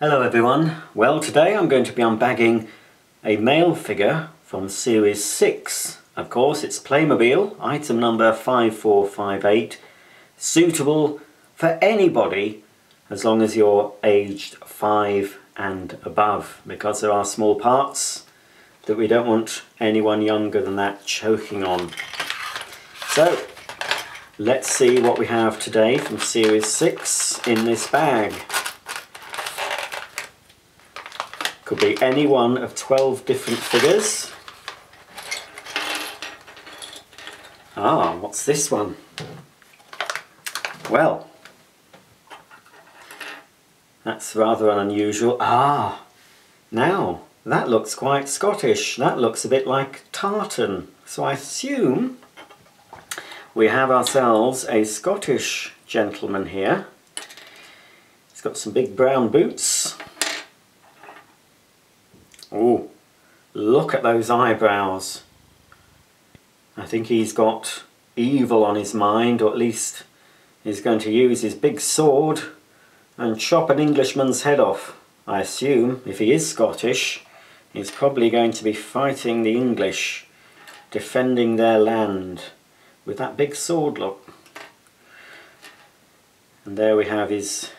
Hello everyone. Well, today I'm going to be unbagging a male figure from series 6. Of course, it's Playmobil, item number 5458, suitable for anybody as long as you're aged 5 and above, because there are small parts that we don't want anyone younger than that choking on. So let's see what we have today from series 6 in this bag. Could be any one of 12 different figures. Ah, what's this one? Well, that's rather unusual. Ah, now that looks quite Scottish. That looks a bit like tartan. So I assume we have ourselves a Scottish gentleman here. He's got some big brown boots. Oh, look at those eyebrows. I think he's got evil on his mind, or at least he's going to use his big sword and chop an Englishman's head off. I assume, if he is Scottish, he's probably going to be fighting the English, defending their land with that big sword, look. And there we have his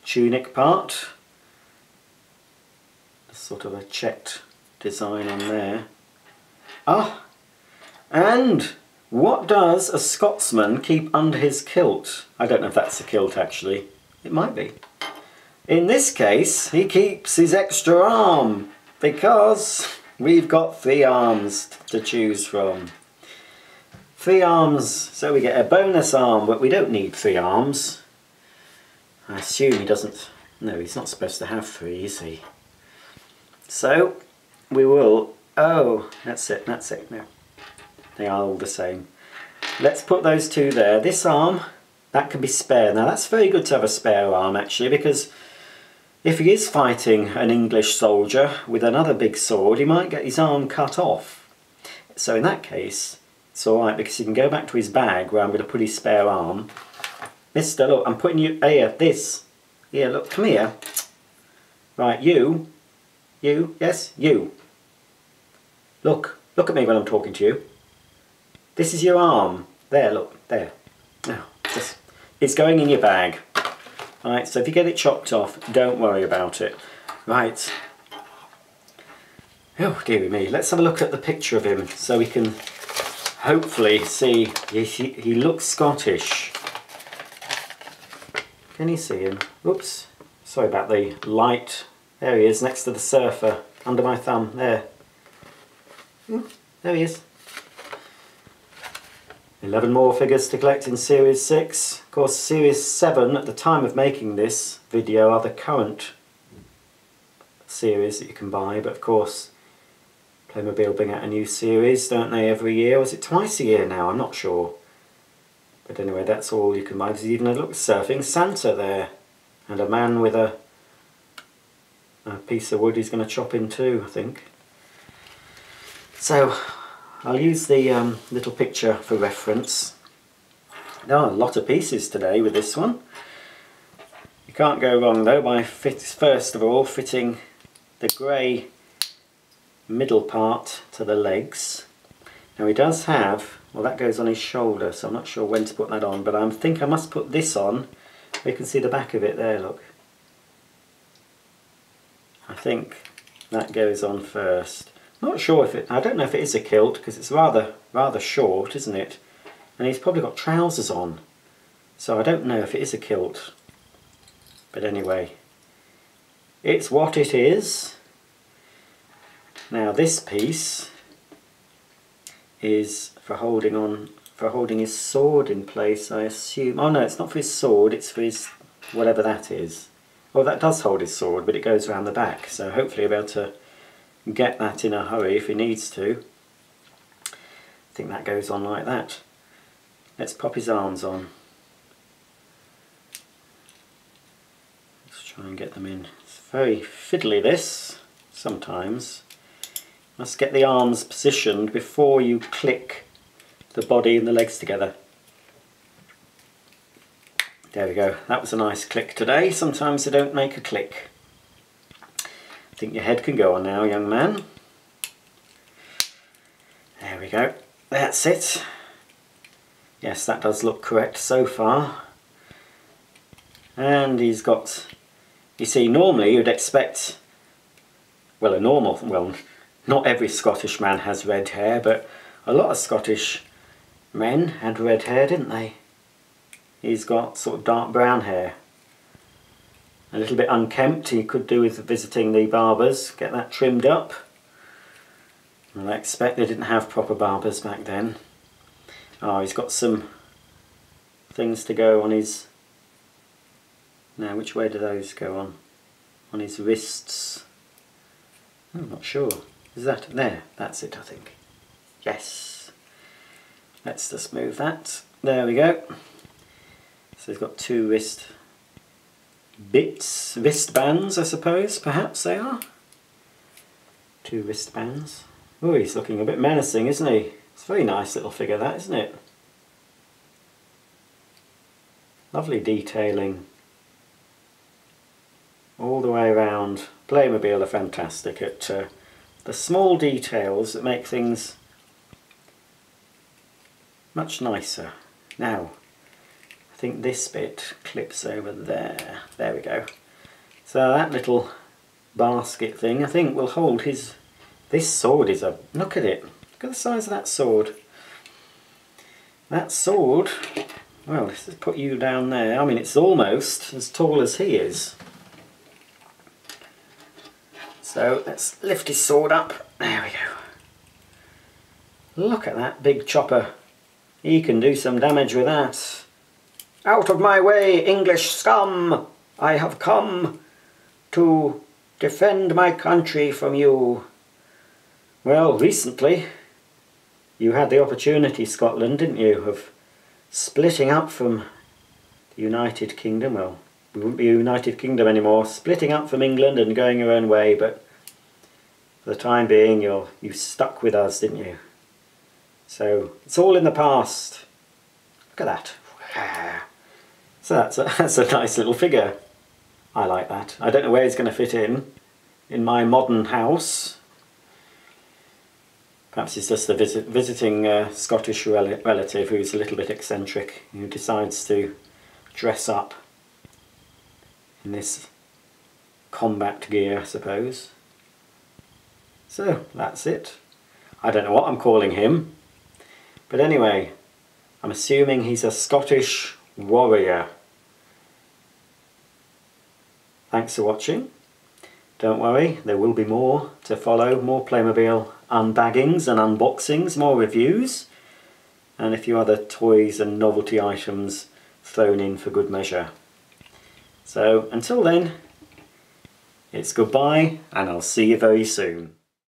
tunic part. Sort of a checked design on there. Ah, and what does a Scotsman keep under his kilt? I don't know if that's a kilt actually. It might be. In this case, he keeps his extra arm because we've got 3 arms to choose from. 3 arms, so we get a bonus arm, but we don't need 3 arms. I assume he doesn't. No, he's not supposed to have 3, is he? So we will, oh, that's it, no. They are all the same. Let's put those 2 there. This arm, that can be spare. Now that's very good to have a spare arm actually, because if he is fighting an English soldier with another big sword, he might get his arm cut off. So in that case, it's alright because he can go back to his bag where I'm going to put his spare arm. Mister, look, I'm putting you, here, this. Here, look, come here. Right, you, yes, you. Look at me when I'm talking to you. This is your arm. There, look, there. Now, it's going in your bag. Right, so if you get it chopped off, don't worry about it. Right. Oh, dearie me. Let's have a look at the picture of him so we can hopefully see. He looks Scottish. Can you see him? Oops. Sorry about the light. There he is, next to the surfer, under my thumb, there. There he is. 11 more figures to collect in Series 6. Of course, Series 7, at the time of making this video, are the current series that you can buy, but of course, Playmobil bring out a new series, don't they, every year? Or is it twice a year now? I'm not sure. But anyway, that's all you can buy. There's even a look, surfing Santa there, and a man with a piece of wood he's going to chop in too, I think. So I'll use the little picture for reference. There are a lot of pieces today with this one. You can't go wrong though by first of all fitting the grey middle part to the legs. Now he does have, well, that goes on his shoulder, so I'm not sure when to put that on, but I think I must put this on. You can see the back of it there, look. I think that goes on first. Not sure if it, I don't know if it is a kilt because it's rather short, isn't it? And he's probably got trousers on. So I don't know if it is a kilt. But anyway, it's what it is. Now this piece is for holding his sword in place, I assume. Oh no, it's not for his sword, it's for his whatever that is. Well, that does hold his sword, but it goes around the back, so hopefully he'll be able to get that in a hurry if he needs to. I think that goes on like that. Let's pop his arms on. Let's try and get them in. It's very fiddly, this, sometimes. Must get the arms positioned before you click the body and the legs together. There we go. That was a nice click today. Sometimes they don't make a click. I think your head can go on now, young man. There we go. That's it. Yes, that does look correct so far. And he's got, you see, normally you'd expect, well, not every Scottish man has red hair, but a lot of Scottish men had red hair, didn't they? He's got sort of dark brown hair. A little bit unkempt. He could do with visiting the barbers, get that trimmed up. And I expect they didn't have proper barbers back then. Oh, he's got some things to go on his... Now, which way do those go on? On his wrists. I'm not sure. Is that there? That's it, I think. Yes. Let's just move that. There we go. So he's got two wrist bits, wristbands, I suppose, perhaps they are. Two wristbands. Oh, he's looking a bit menacing, isn't he? It's a very nice little figure, that, isn't it? Lovely detailing. All the way around. Playmobil are fantastic at the small details that make things much nicer. Now, I think this bit clips over there. There we go. So that little basket thing, I think, will hold his... This sword is a... Look at it. Look at the size of that sword. That sword... Well, let's just put you down there. I mean, it's almost as tall as he is. So let's lift his sword up. There we go. Look at that big chopper. He can do some damage with that. Out of my way, English scum! I have come to defend my country from you. Well, recently you had the opportunity, Scotland, didn't you, of splitting up from the United Kingdom. Well, we wouldn't be a United Kingdom anymore. Splitting up from England and going your own way, but for the time being you stuck with us, didn't you? So it's all in the past. Look at that. So that's a nice little figure. I like that. I don't know where he's going to fit in my modern house. Perhaps he's just a visiting Scottish relative who's a little bit eccentric, who decides to dress up in this combat gear, I suppose. So that's it. I don't know what I'm calling him, but anyway, I'm assuming he's a Scottish warrior. Thanks for watching. Don't worry, there will be more to follow, more Playmobil unbaggings and unboxings, more reviews, and a few other toys and novelty items thrown in for good measure. So until then, it's goodbye, and I'll see you very soon.